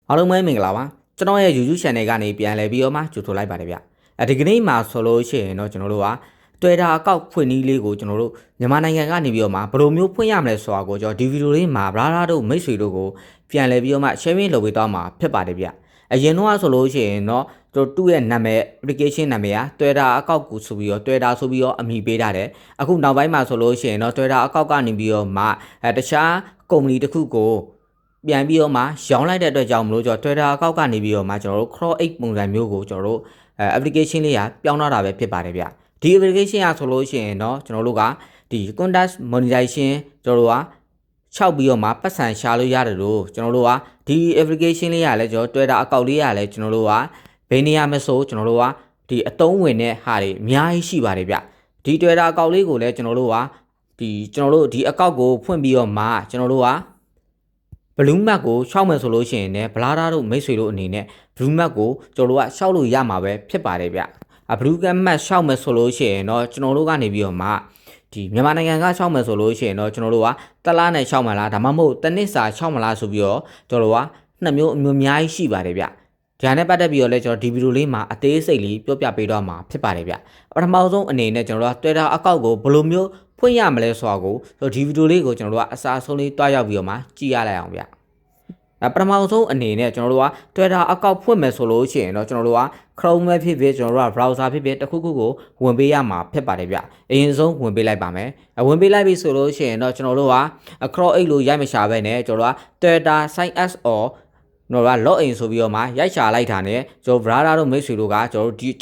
အားလုံးပဲမင်္ဂလာပါကျွန်တော်ရဲ့ YouTube Channel ကနေပြန်လည်ပြီးတော့မှကြိုဆိုလိုက်ပါတယ်ဗျဒီကနေ့မှာဆိုလို့ရှိရင်တော့ကျွန်တော်တို့က Twitter အကောင့်ဖွင့်နည်းလေးကိုကျွန်တော်တို့မြန်မာနိုင်ငံကနေပြီးတော့မှဘယ်လိုမျိုးဖွင့်ရမလဲဆိုတာကိုကျွန်တော်ဒီဗီဒီယိုလေးမှာဗလာတို့မိတ်ဆွေတို့ကိုပြန်လည်ပြီးတော့မှ sharing လုပ်ပေးသွားမှာဖြစ်ပါတယ်ဗျအရင်တော့ဆိုလို့ရှိရင်တော့သူ့ရဲ့နာမည် application နာမည်က Twitter အကောင့်ကိုဆိုပြီးတော့ Twitter ဆိုပြီးတော့အမည်ပေးထားတယ်အခုနောက်ပိုင်းမှာဆိုလို့ရှိရင်တော့ Twitter အကောင့်ကနေပြီးတော့မှတခြား company တစ်ခုကိုပြန်ပြီးတော့မှရောင်းလိုက်တဲ့အတွက်ကြောင့်မလို့ကျွန်တော် Twitter အကောင့်ကနေပြီးတော့မှကျွန်တော်တို့ Cross 8ပုံစံမျိုးကိုကျွန်တော်တို့application လေးကပြောင်းလာတာပဲဖြစ်ပါတယ်ဗျဒီ application ကဆိုလို့ရှိရင်တော့ကျွန်တော်တို့ကဒီ content monetization ကျွန်တော်တို့က6ပြီးတော့မှပတ်စံရှာလို့ရတယ်လို့ကျွန်တော်တို့ကဒီ application လေးကလည်းကျွန်တော် Twitter အကောင့်လေးကလည်းကျွန်တော်တို့ကဘယ်နေရာမှာဆိုကျွန်တော်တို့ကဒီအသုံးဝင်တဲ့ဟာတွေအများကြီးရှိပါတယ်ဗျဒီ Twitter အကောင့်လေးကိုလည်းကျွန်တော်တို့ကဒီအကောင့်ကိုဖွင့်ပြီးတော့မှကျွန်တော်တို့ကဘလူးမတ်ကိုရှောက်မယ်ဆိုလို့ရှိရင်လည်းဗလာဒါတို့မိတ်ဆွေတို့အနေနဲ့ဘလူးမတ်ကိုကျွန်တော်တို့ကရှောက်လို့ရမှာပဲဖြစ်ပါတယ်ဗျဘလူးကမတ်ရှောက်မယ်ဆိုလို့ရှိရင်တော့ကျွန်တော်တို့ကနေပြီးတော့မှဒီမြန်မာနိုင်ငံကရှောက်မယ်ဆိုလို့ရှိရင်တော့ကျွန်တော်တို့ကတလားနဲ့ရှောက်မလားဒါမှမဟုတ်တစ်နှစ်စာရှောက်မလားဆိုပြီးတော့ကျွန်တော်တို့ကနှစ်မျိုးအများကြီးရှိပါတယ်ဗျဒါနဲ့ပတ်သက်ပြီးတော့လည်းကျွန်တော်ဒီဗီဒီယိုလေးမှာအသေးစိတ်လေးပြောပြပေးတော့မှာဖြစ်ပါတယ်ဗျပထမဆုံးအနေနဲ့ကျွန်တော်တို့က Twitter အကောင့်ကိုဘယ်လိုမျိုးဖွင့်ရမလဲဆိုတာကိုဒီဗီဒီယိုလေးကိုကျွန်တော်တို့ကအစားဆုံးလေးတွားရောက်ပြီးတော့မှကြည့်ရလိုက်အောင်ဗျပထမဆုံးအနေနဲ့ကျွန်တော်တို့က Twitter အကောင့်ဖွင့်မယ်ဆိုလို့ရှိရင်တော့ကျွန်တော်တို့က Chrome ပဲဖြစ်ဖြစ်ကျွန်တော်တို့က browser ဖြစ်ဖြစ်တစ်ခုခုကိုဝင်ပေးရမှာဖြစ်ပါတယ်ဗျအရင်ဆုံးဝင်ပေးလိုက်ပါမယ်ဝင်ပေးလိုက်ပြီဆိုလို့ရှိရင်တော့ကျွန်တော်တို့က Chrome 8လို့ရိုက်မရှာပဲနဲ့ကျွန်တော်တို့က Twitter sign up or ကျွန်တော်တို့က log in ဆိုပြီးတော့မှရိုက်ရှာလိုက်တာနဲ့ကျွန်တော် brother တို့မိတ်ဆွေတို့ကကျ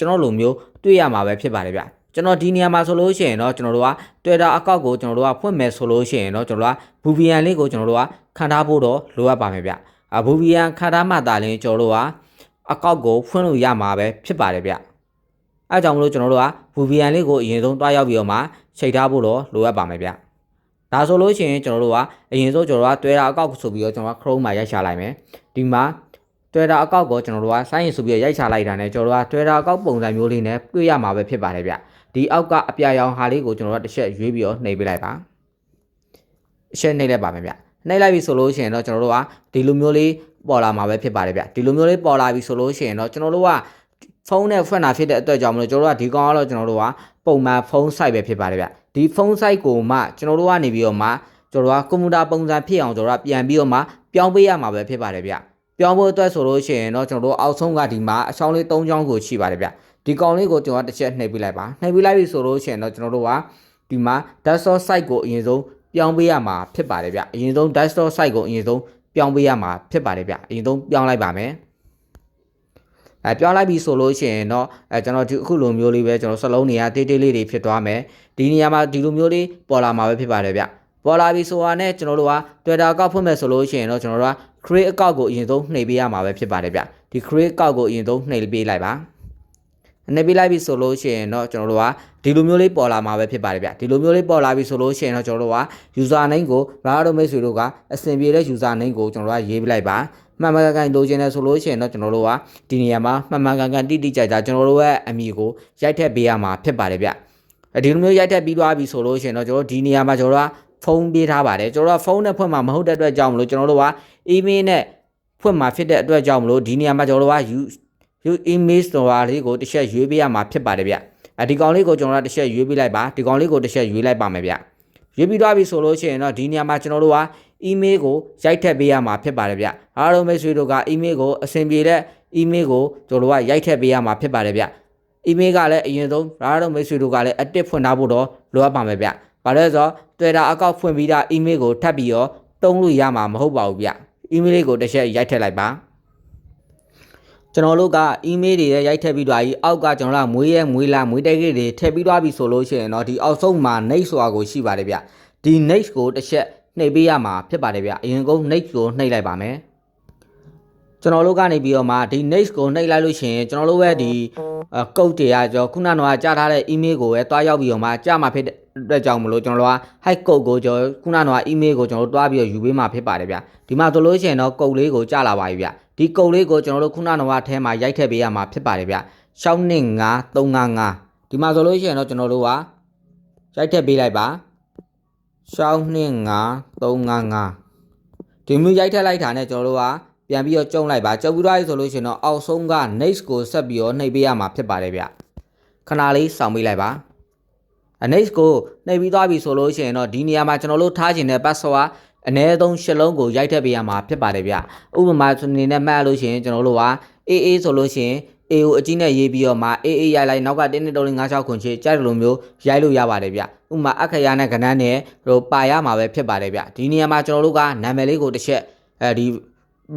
ွန်တော်လိုမျိုးတွေ့ရမှာပဲဖြစ်ပါတယ်ဗျကျွန်တော်ဒီနေရာမှာဆိုလို့ရှိရင်တော့ကျွန်တော်တို့က Twitter အကောင့်ကိုကျွန်တော်တို့ကဖွင့်မယ်ဆိုလို့ရှိရင်တော့ကျွန်တော်တို့က VPN လေးကိုကျွန်တော်တို့ကခံထားဖို့တော့လိုအပ်ပါမယ်ဗျVPN ခံထားမှသာလင်းကျွန်တော်တို့ကအကောင့်ကိုဖွင့်လို့ရမှာပဲဖြစ်ပါတယ်ဗျအဲကြောင့်မလို့ကျွန်တော်တို့က VPN လေးကိုအရင်ဆုံးတွားရောက်ပြီးတော့မှချိန်ထားဖို့တော့လိုအပ်ပါမယ်ဗျဒါဆိုလို့ရှိရင်ကျွန်တော်တို့ကအရင်ဆုံးကျွန်တော်တို့က Twitter အကောင့်ကိုဆိုပြီးတော့ကျွန်တော်က Chrome မှာရိုက်ချလိုက်မယ်ဒီမှာ Twitter အကောင့်ကိုကျွန်တော်တို့ကစိုင်းရင်ဆိုပြီးရိုက်ချလိုက်တာနဲ့ကျွန်တော်တို့က Twitter အကောင့်ပုံစံမျိုးလေးနဲ့တွေ့ရမှာပဲဖြစ်ပါတယ်ဗျဒီအောက်ကအပြာရောင်ဟာလေးကိုကျွန်တော်တို့ကတစ်ချက်ရွေးပြီးတော့နှိပ်ပေးလိုက်ပါအချက်နှိပ်လိုက်ပါမယ်ဗျနှိပ်လိုက်ပြီဆိုလို့ရှိရင်တော့ကျွန်တော်တို့ကဒီလိုမျိုးလေးပေါ်လာမှာပဲဖြစ်ပါတယ်ဗျဒီလိုမျိုးလေးပေါ်လာပြီဆိုလို့ရှိရင်တော့ကျွန်တော်တို့ကဖုန်းနဲ့ဖွင့်တာဖြစ်တဲ့အတွက်ကြောင့်မလို့ကျွန်တော်တို့ကဒီကောင်ကတော့ကျွန်တော်တို့ကပုံမှန်ဖုန်း site ပဲဖြစ်ပါတယ်ဗျဒီဖုန်း site ကိုမှကျွန်တော်တို့ကနေပြီးတော့မှကျွန်တော်တို့ကကွန်ပျူတာပုံစံဖြစ်အောင်ကျွန်တော်တို့ကပြန်ပြီးတော့မှပြောင်းပေးရမှာပဲဖြစ်ပါတယ်ဗျပြောင်းဖို့အတွက်ဆိုလို့ရှိရင်တော့ကျွန်တော်တို့အောက်ဆုံးကဒီမှာအချောင်းလေး၃ချောင်းကိုရှိပါတယ်ဗျဒီကောင်လေးကိုကျွန်တော်တစ်ချက်နှိပ်ပေးလိုက်ပါနှိပ်ပေးလိုက်ပြီဆိုလို့ရှိရင်တော့ကျွန်တော်တို့ကဒီမှာ desktop site ကိုအရင်ဆုံးပြောင်းပေးရမှာဖြစ်ပါတယ်ဗျအရင်ဆုံး desktop site ကိုအရင်ဆုံးပြောင်းပေးရမှာဖြစ်ပါတယ်ဗျအရင်ဆုံးပြောင်းလိုက်ပါမယ်ပြောင်းလိုက်ပြီဆိုလို့ရှိရင်တော့ကျွန်တော်ဒီအခုလိုမျိုးလေးပဲကျွန်တော်စလုံးတွေကတေးတေးလေးတွေဖြစ်သွားမယ်ဒီနေရာမှာဒီလိုမျိုးလေးပေါ်လာမှာပဲဖြစ်ပါတယ်ဗျပေါ်လာပြီဆိုတာနဲ့ကျွန်တော်တို့က Twitter အကောင့်ဖွင့်မယ်ဆိုလို့ရှိရင်တော့ကျွန်တော်တို့က create account ကိုအရင်ဆုံးနှိပ်ပေးရမှာပဲဖြစ်ပါတယ်ဗျဒီ create account ကိုအရင်ဆုံးနှိပ်ပေးလိုက်ပါနှိပ်ပေးလိုက်ပြီဆိုလို့ရှိရင်တော့ကျွန်တော်တို့ကဒီလိုမျိုးလေးပေါ်လာမှာပဲဖြစ်ပါတယ်ဗျဒီလိုမျိုးလေးပေါ်လာပြီဆိုလို့ရှိရင်တော့ကျွန်တော်တို့က user name ကိုဘာလို့မိတ်ဆွေတို့ကအဆင်ပြေတဲ့ user name ကိုကျွန်တော်တို့ကရေးပေးလိုက်ပါမှန်မှန်ကန်ကန်လိုချင်တယ်ဆိုလို့ရှိရင်တော့ကျွန်တော်တို့ကဒီနေရာမှာမှန်မှန်ကန်ကန်တိတိကျကျကျွန်တော်တို့ရဲ့အမည်ကိုရိုက်ထည့်ပေးရမှာဖြစ်ပါတယ်ဗျဒီလိုမျိုးရိုက်ထည့်ပြီးသွားပြီဆိုလို့ရှိရင်တော့ကျွန်တော်တို့ဒီနေရာမှာကျွန်တော်တို့ကဖုန်းပေးထားပါတယ်ကျွန်တော်တို့ကဖုန်းနဲ့ဖွင့်မှာမဟုတ်တဲ့အတွက်ကြောင့်မလို့ကျွန်တော်တို့က email နဲ့ဖွင့်မှာဖြစ်တဲ့အတွက်ကြောင့်မလို့ဒီနေရာမှာကျွန်တော်တို့က email ဆိုတာလေးကိုတစ်ချက်ရွေးပေးရမှာဖြစ်ပါတယ်ဗျဒီကောင်လေးကိုကျွန်တော်တို့တစ်ချက်ရွေးပေးလိုက်ပါဒီကောင်လေးကိုတစ်ချက်ရွေးလိုက်ပါမယ်ဗျရွေးပြီးသွားပြီဆိုလို့ရှိရင်တော့ဒီနေရာမှာကျွန်တော်တို့က email ကိုရိုက်ထည့်ပေးရမှာဖြစ်ပါတယ်ဗျအားလုံးမိတ်ဆွေတို့က email ကိုအဆင်ပြေတဲ့ email ကိုကျွန်တော်တို့ကရိုက်ထည့်ပေးရမှာဖြစ်ပါတယ်ဗျ email ကလည်းအရင်ဆုံးအားလုံးမိတ်ဆွေတို့ကလည်း active ဖွင့်ထားဖို့တော့လိုအပ်ပါမယ်ဗျဘာလဲဆိုတော့ Twitter အကောင့်ဖွင့်ပြီးတာ email ကိုထပ်ပြီးတော့သုံးလို့ရမှာမဟုတ်ပါဘူးဗျ email လေးကိုတစ်ချက်ရိုက်ထည့်လိုက်ပါကျွန်တော်တို့က email တွေရိုက်ထည့်ပြီးတော့အောက်ကကျွန်တော်တို့ကမွေးရဲမွေးလာမွေးတိုက်တွေထည့်ပြီးသွားပြီဆိုလို့ရှိရင်တော့ဒီအောက်ဆုံးမှာ next ဆိုတာကိုရှိပါတယ်ဗျဒီ next ကိုတစ်ချက်နှိပ်ပေးရမှာဖြစ်ပါတယ်ဗျအရင်ဆုံး next ကိုနှိပ်လိုက်ပါမယ်ကျွန်တော်တို့ကနေပြီးတော့မှဒီ next ကိုနှိပ်လိုက်လို့ရှိရင်ကျွန်တော်တို့ရဲ့ဒီကုတ်တွေကကျွန်တော်ခုနကတော့ကြားထားတဲ့ email ကိုပဲတွားရောက်ပြီးတော့မှကြားမှာဖြစ်တဲ့အတွက်ကြောင့်မလို့ကျွန်တော်တို့က hide code ကိုကျွန်တော်ခုနကတော့ email ကိုကျွန်တော်တို့တွားပြီးတော့ယူပေးမှာဖြစ်ပါတယ်ဗျဒီမှာဆိုလို့ရှိရင်တော့ကုတ်လေးကိုကြားလာပါပြီဗျဒီကုတ်လေးကိုကျွန်တော်တို့ခုနကတော့အထဲမှာရိုက်ထည့်ပေးရမှာဖြစ်ပါတယ်ဗျ625 355ဒီမှာဆိုလို့ရှိရင်တော့ကျွန်တော်တို့ကရိုက်ထည့်ပေးလိုက်ပါ625 355ဒီမျိုးရိုက်ထည့်လိုက်တာနဲ့ကျွန်တော်တို့က ပြန်ပြီးတော့ကျုံလိုက်ပါကြုံပြီးသွားပြီဆိုလို့ရှိရင်တော့အောက်ဆုံးက next ကိုဆက်ပြီးတော့နှိပ်ပေးရမှာဖြစ်ပါတယ်ဗျခဏလေးစောင့်ပေးလိုက်ပါnext ကိုနှိပ်ပြီးသွားပြီဆိုလို့ရှိရင်တော့ဒီနေရာမှာကျွန်တော်တို့ထားခြင်းတဲ့ password အနည်းဆုံး10လုံးကိုရိုက်ထည့်ပေးရမှာဖြစ်ပါတယ်ဗျဥပမာအနေနဲ့မှတ်လို့ရှိရင်ကျွန်တော်တို့က AA ဆိုလို့ရှိရင် A ကိုအကြီးနဲ့ရေးပြီးတော့မှ AA ရိုက်လိုက်နောက်က1 2 3 4 5 6ခုချင်းကြိုက်လိုမျိုးရိုက်လို့ရပါတယ်ဗျဥပမာအခရာနဲ့ကဏ္ဍနဲ့တို့ပါရမှာပဲဖြစ်ပါတယ်ဗျဒီနေရာမှာကျွန်တော်တို့ကနာမည်လေးကိုတစ်ချက်ဒီ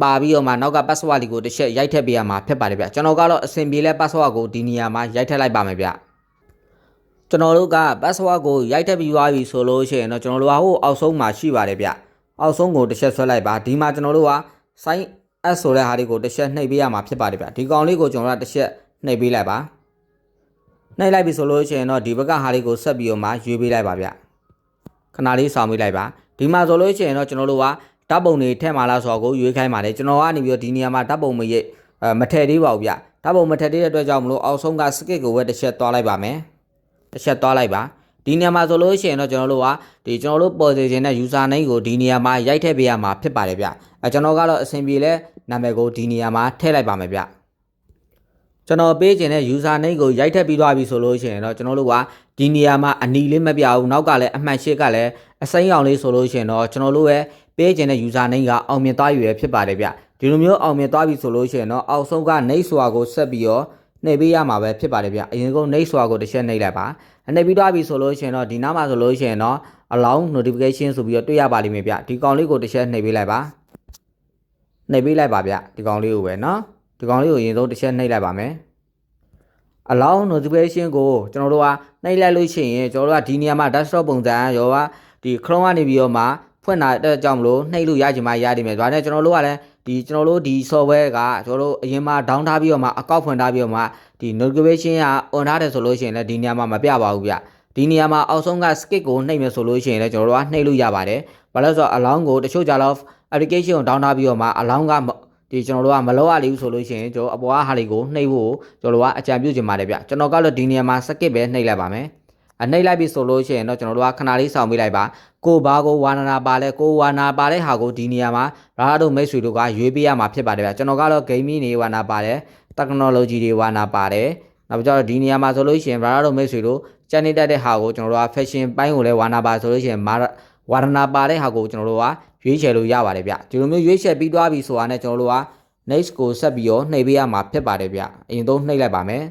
ပါပြီးတော့မှနောက်က password လေးကိုတစ်ချက်ရိုက်ထည့်ပေးရမှာဖြစ်ပါတယ်ဗျကျွန်တော်ကတော့အဆင်ပြေလဲ password ကိုဒီနေရာမှာရိုက်ထည့်လိုက်ပါမယ်ဗျကျွန်တော်တို့က password ကိုရိုက်ထည့်ပြီးသွားပြီဆိုလို့ရှိရင်တော့ကျွန်တော်တို့ကဟိုအောက်ဆုံးမှာရှိပါတယ်ဗျအောက်ဆုံးကိုတစ်ချက်ဆွဲလိုက်ပါဒီမှာကျွန်တော်တို့က sign S ဆိုတဲ့ဟာလေးကိုတစ်ချက်နှိပ်ပေးရမှာဖြစ်ပါတယ်ဗျဒီကောင်လေးကိုကျွန်တော်တို့တစ်ချက်နှိပ်ပေးလိုက်ပါနှိပ်လိုက်ပြီဆိုလို့ရှိရင်တော့ဒီဘက်ကဟာလေးကိုဆက်ပြီးတော့မှရွေးပေးလိုက်ပါဗျခဏလေးဆောင်ပေးလိုက်ပါဒီမှာဆိုလို့ရှိရင်တော့ကျွန်တော်တို့ကဓာတ်ပုံတွေထည့်မှာလားဆိုတော့ကိုရွေးခိုင်းပါတယ်ကျွန်တော်ကနေပြီးတော့ဒီနေရာမှာဓာတ်ပုံမထည့်သေးပါဘူးဗျဓာတ်ပုံမထည့်သေးတဲ့အတွက်ကြောင့်မလို့အောက်ဆုံးက skip ကိုပဲတစ်ချက်သွားလိုက်ပါမယ်တစ်ချက်သွားလိုက်ပါဒီနေရာမှာဆိုလို့ရှိရင်တော့ကျွန်တော်တို့ကဒီကျွန်တော်တို့ပေါ်စေခြင်းနဲ့ user name ကိုဒီနေရာမှာရိုက်ထည့်ပေးရမှာဖြစ်ပါတယ်ဗျကျွန်တော်ကတော့အဆင်ပြေလဲနာမည်ကိုဒီနေရာမှာထည့်လိုက်ပါမယ်ဗျကျွန်တော်ပေးခြင်းတဲ့ user name ကိုရိုက်ထည့်ပြီးသွားပြီဆိုလို့ရှိရင်တော့ကျွန်တော်တို့ကဒီနေရာမှာအနီလေးမပြဘူးနောက်ကလည်းအမှန်ရှိကလည်းအစိမ်းအောင်လေးဆိုလို့ရှိရင်တော့ကျွန်တော်တို့ရဲ့ပေးခြင်းတဲ့ user name ကအောင်မြင်သွားပြီဖြစ်ပါတယ်ဗျဒီလိုမျိုးအောင်မြင်သွားပြီဆိုလို့ရှိရင်တော့အောက်ဆုံးက next ဆိုတာကိုဆက်ပြီးတော့နှိပ်ပေးရမှာပဲဖြစ်ပါတယ်ဗျအရင်ဆုံး next ဆိုတာကိုတစ်ချက်နှိပ်လိုက်ပါနှိပ်ပြီးသွားပြီဆိုလို့ရှိရင်တော့ဒီနားမှာဆိုလို့ရှိရင်တော့ allow notification ဆိုပြီးတော့တွေ့ရပါလိမ့်မယ်ဗျဒီကောင်လေးကိုတစ်ချက်နှိပ်ပေးလိုက်ပါနှိပ်ပေးလိုက်ပါဗျဒီကောင်လေးကိုပဲเนาะဒီကောင်လေးကိုအရင်ဆုံးတစ်ချက်နှိပ်လိုက်ပါမယ် allow notification ကိုကျွန်တော်တို့ကနှိပ်လိုက်လို့ရှိရင်ကျွန်တော်တို့ကဒီနေရာမှာ desktop ပုံစံရောကဒီ Chrome ကနေပြီးတော့မှဖွင့်လာတဲ့ကြောင့်မလို့နှိပ်လို့ရချင်မှရနိုင်မယ်ဒါနဲ့ကျွန်တော်တို့ကလည်းကျွန်တော်တို့ဒီ software ကကျွန်တော်တို့အရင်မှာ down ထားပြီးတော့မှအကောက်ဖွင့်ထားပြီးတော့မှဒီ notification က on ထားတယ်ဆိုလို့ရှိရင်လည်းဒီနေရာမှာမပြပါဘူးဗျဒီနေရာမှာအောက်ဆုံးက skip ကိုနှိပ်မယ်ဆိုလို့ရှိရင်လည်းကျွန်တော်တို့ကနှိပ်လို့ရပါတယ်ဘာလို့လဲဆိုတော့ allow ကိုတချို့ကြတော့ application ကို down ထားပြီးတော့မှ allow ကဒီကျွန်တော်တို့ကမလောက်ရလိမ့်ဆိုလို့ရှိရင်ကျွန်တော်အပေါ်ကဟာလေးကိုနှိပ်ဖို့ကျွန်တော်တို့ကအကြံပြုချင်ပါတယ်ဗျကျွန်တော်ကတော့ဒီနေရာမှာ skip ပဲနှိပ်လိုက်ပါမယ်နှိပ်လိုက်ပြီဆိုလို့ရှိရင်တော့ကျွန်တော်တို့ကခဏလေးဆောင်ပေးလိုက်ပါကိုဘာကိုဝါနာပါလဲကိုဝါနာပါတဲ့ဟာကိုဒီနေရာမှာရာတို့မိတ်ဆွေတို့ကရွေးပေးရမှာဖြစ်ပါတယ်ဗျကျွန်တော်ကတော့ gaming တွေဝါနာပါတယ် technology တွေဝါနာပါတယ်နောက်ပြီးတော့ဒီနေရာမှာဆိုလို့ရှိရင်ရာတို့မိတ်ဆွေတို့စနေတတ်တဲ့ဟာကိုကျွန်တော်တို့က fashion ပိုင်းကိုလည်းဝါနာပါဆိုလို့ရှိရင်ဝါနာပါတဲ့ဟာကိုကျွန်တော်တို့ကရွေးချယ်လို့ရပါတယ်ဗျဒီလိုမျိုးရွေးချယ်ပြီးသွားပြီဆိုတာနဲ့ကျွန်တော်တို့က next ကိုဆက်ပြီးတော့နှိပ်ပေးရမှာဖြစ်ပါတယ်ဗျအရင်ဆုံးနှိပ်လိုက်ပါမယ်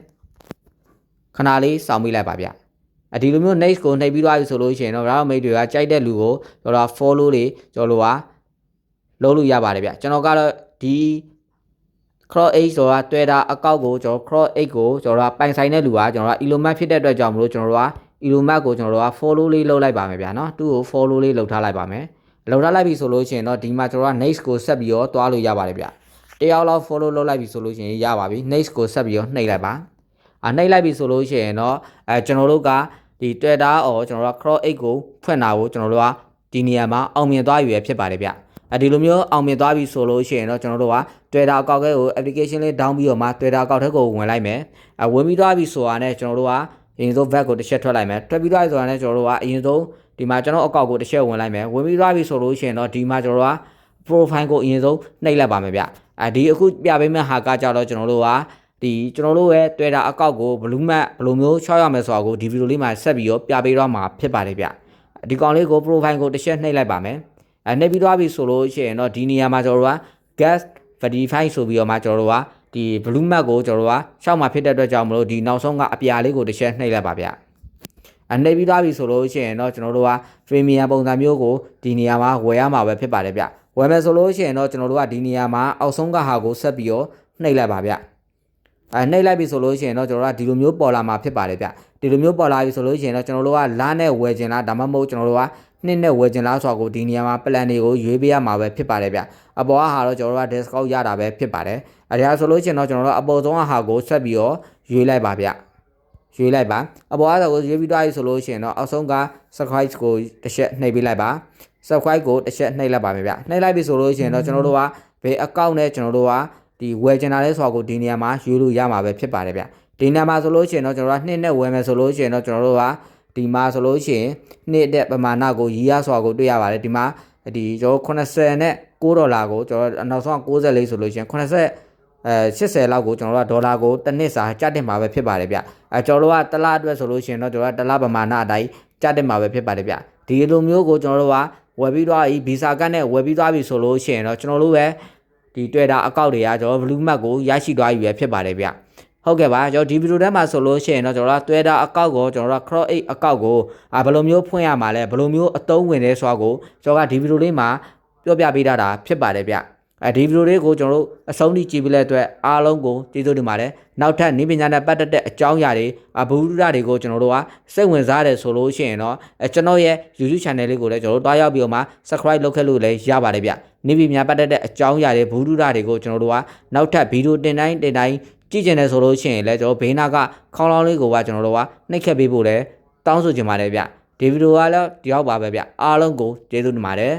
ခဏလေးစောင့်ပေးလိုက်ပါဗျဒီလိုမျိုး next ကိုနှိပ်ပြီးသွားပြီဆိုလို့ရှိရင်တော့ရာမိတ်တွေကကြိုက်တဲ့လူကိုကျွန်တော် follow တွေကျွန်တော်တို့ကလုပ်လို့ရပါတယ်ဗျကျွန်တော်ကတော့ဒီ cross 8ဆိုတာ Twitter အကောင့်ကိုကျွန်တော် cross 8ကိုကျွန်တော်ပိုင်ဆိုင်တဲ့လူကကျွန်တော် Elon Musk ဖြစ်တဲ့အတွက်ကြောင့်မလို့ကျွန်တော်တို့က Elon Musk ကိုကျွန်တော်တို့က follow လေးလုပ်လိုက်ပါမယ်ဗျာနော်သူ့ကို follow လေးလုပ်ထားလိုက်ပါမယ်လုပ်ထားလိုက်ပြီဆိုလို့ရှိရင်တော့ဒီမှာကျွန်တော်က next ကိုဆက်ပြီးတော့တွားလို့ရပါတယ်ဗျတယောက်လောက် follow လုပ်လိုက်ပြီဆိုလို့ရှိရင်ရပါပြီ next ကိုဆက်ပြီးတော့နှိပ်လိုက်ပါနှိပ်လိုက်ပြီဆိုလို့ရှိရင်တော့ကျွန်တော်တို့ကဒီ Twitter အော်ကျွန်တော်တို့က cross 8ကိုဖွင့်တာကိုကျွန်တော်တို့ကဒီနေရာမှာအောင်မြင်သွားပြီဖြစ်ပါတယ်ဗျဒီလိုမျိုးအောင်မြင်သွားပြီဆိုလို့ရှိရင်တော့ကျွန်တော်တို့က Twitter အကောင့်ကို application လေး down ပြီးတော့မှ Twitter အကောင့်ထဲကိုဝင်လိုက်မယ်ဝင်ပြီးသွားပြီဆိုတာနဲ့ကျွန်တော်တို့ကအရင်ဆုံး back ကိုတစ်ချက်ထွက်လိုက်မယ်ထွက်ပြီးသွားပြီဆိုတာနဲ့ကျွန်တော်တို့ကအရင်ဆုံးဒီမှာကျွန်တော်အကောင့်ကိုတစ်ချက်ဝင်လိုက်မယ်ဝင်ပြီးသွားပြီဆိုလို့ရှိရင်တော့ဒီမှာကျွန်တော်တို့က profile ကိုအရင်ဆုံးနှိပ်လိုက်ပါမယ်ဗျဒီအခုပြပေးမယ့်ဟာကကြတော့ကျွန်တော်တို့ကဒီကျွန်တော်တို့ရဲ့ Twitter အကောင့်ကိုဘယ်လိုမျိုးရှောက်ရမယ်ဆိုတာကိုဒီဗီဒီယိုလေးမှာဆက်ပြီးတော့ပြပေးတော့မှာဖြစ်ပါတယ်ဗျဒီကောင်လေးကို profile ကိုတစ်ချက်နှိပ်လိုက်ပါမယ်နှိပ်ပြီးသွားပြီဆိုလို့ရှိရင်တော့ဒီနေရာမှာကျွန်တော်တို့က guest verify ဆိုပြီးတော့မှကျွန်တော်တို့ကဒီ blue mark ကိုကျွန်တော်တို့ကရှောက်မှာဖြစ်တဲ့အတွက်ကြောင့်မလို့ဒီနောက်ဆုံးကအပြာလေးကိုတစ်ချက်နှိပ်လိုက်ပါဗျနှိပ်ပြီးသွားပြီဆိုလို့ရှိရင်တော့ကျွန်တော်တို့က premium ပုံစံမျိုးကိုဒီနေရာမှာဝယ်ရမှာပဲဖြစ်ပါတယ်ဗျဝယ်မယ်ဆိုလို့ရှိရင်တော့ကျွန်တော်တို့ကဒီနေရာမှာအောက်ဆုံးကဟာကိုဆက်ပြီးတော့နှိပ်လိုက်ပါဗျနှိပ်လိုက်ပြီဆိုလို့ရှိရင်တော့ကျွန်တော်တို့ကဒီလိုမျိုးပေါ်လာမှာဖြစ်ပါတယ်ဗျဒီလိုမျိုးပေါ်လာပြီဆိုလို့ရှိရင်တော့ကျွန်တော်တို့ကလာနဲ့ဝယ်ခြင်းလားဒါမှမဟုတ်ကျွန်တော်တို့ကနှစ်နဲ့ဝယ်ခြင်းလားဆိုတာကိုဒီနေရာမှာ plan တွေကိုရွေးပေးရမှာပဲဖြစ်ပါတယ်ဗျအပေါ်ကဟာတော့ကျွန်တော်တို့က discount ရတာပဲဖြစ်ပါတယ်ဒါဆိုလို့ရှိရင်တော့ကျွန်တော်တို့အပေါ်ဆုံးဟာကိုဆက်ပြီးတော့ရွေးလိုက်ပါဗျရွေးလိုက်ပါအပေါ်ကတော့ရွေးပြီးသွားပြီဆိုလို့ရှိရင်တော့အောက်ဆုံးက subscribe ကိုတစ်ချက်နှိပ်ပေးလိုက်ပါ subscribe ကိုတစ်ချက်နှိပ်လိုက်ပါမယ်ဗျနှိပ်လိုက်ပြီဆိုလို့ရှိရင်တော့ကျွန်တော်တို့ကဘယ် account နဲ့ကျွန်တော်တို့ကဒီဝယ်ချင်တာလဲဆိုတာကိုဒီနေရာမှာရွေးလို့ရမှာပဲဖြစ်ပါတယ်ဗျဒီနေရာမှာဆိုလို့ရှိရင်တော့ကျွန်တော်တို့ကနှစ်နဲ့ဝယ်မယ်ဆိုလို့ရှိရင်တော့ကျွန်တော်တို့ကဒီမှာဆိုလို့ရှိရင်နှစ်တဲ့ပမာဏကိုရေးရဆိုတာကိုတွေ့ရပါတယ်ဒီမှာဒီကျွန်တော်80နဲ့ $9ကိုကျွန်တော်နောက်ဆုံး94ဆိုလို့ရှိရင်80လောက်ကိုကျွန်တော်တို့ကဒေါ်လာကိုတစ်နှစ်စာကျတင်မှာပဲဖြစ်ပါတယ်ဗျကျွန်တော်တို့ကတစ်လအတွက်ဆိုလို့ရှိရင်တော့ကျွန်တော်တို့ကတစ်လပမာဏအတိုင်းကျတင်မှာပဲဖြစ်ပါတယ်ဗျဒီလိုမျိုးကိုကျွန်တော်တို့ကဝယ်ပြီးသွားပြီဗီဇာကတ်နဲ့ဝယ်ပြီးသွားပြီဆိုလို့ရှိရင်တော့ကျွန်တော်တို့ပဲဒီ Twitter အကောင့်တွေကကျွန်တော် blue mark ကိုရရှိသွားပြီပဲဖြစ်ပါတယ်ဗျဟုတ်ကဲ့ပါကျွန်တော်ဒီဗီဒီယိုထဲမှာဆိုလို့ရှိရင်တော့ကျွန်တော်တို့ Twitter အကောင့်ကိုကျွန်တော်တို့ Cross 8အကောင့်ကိုဘယ်လိုမျိုးဖွင့်ရမှာလဲဘယ်လိုမျိုးအသုံးဝင်လဲဆိုတာကိုကျွန်တော်ကဒီဗီဒီယိုလေးမှာပြောပြပေးတာဖြစ်ပါတယ်ဗျဒီဗီဒီယိုလေးကိုကျွန်တော်တို့အဆုံးထိကြည့်ပြီးတဲ့အတွက်အားလုံးကိုကျေးဇူးတင်ပါတယ်နောက်ထပ်နည်းပညာနဲ့ပတ်သက်တဲ့အကြောင်းအရာတွေဘဝတုဒ္ဒတွေကိုကျွန်တော်တို့ကစိတ်ဝင်စားတယ်ဆိုလို့ရှိရင်တော့ကျွန်တော်ရဲ့ YouTube channel လေးကိုလည်းကျွန်တော်တို့တွားရောက်ပြီးတော့မှ subscribe လုပ်ခဲ့လို့လည်းရပါတယ်ဗျနည်းပညာပတ်သက်တဲ့အကြောင်းအရာတွေဘဝတုဒ္ဒတွေကိုကျွန်တော်တို့ကနောက်ထပ်ဗီဒီယိုတင်တိုင်းကြည့်ကျင်တယ်ဆိုလို့ရှိရင်လည်းကျွန်တော်ဘေးနာကခေါင်းလောင်းလေးကိုပါကျွန်တော်တို့ကနှိပ်ခတ်ပေးဖို့လည်းတောင်းဆိုချင်ပါတယ်ဗျဒီဗီဒီယိုကလည်းဒီရောက်ပါပဲဗျအားလုံးကိုကျေးဇူးတင်ပါတယ်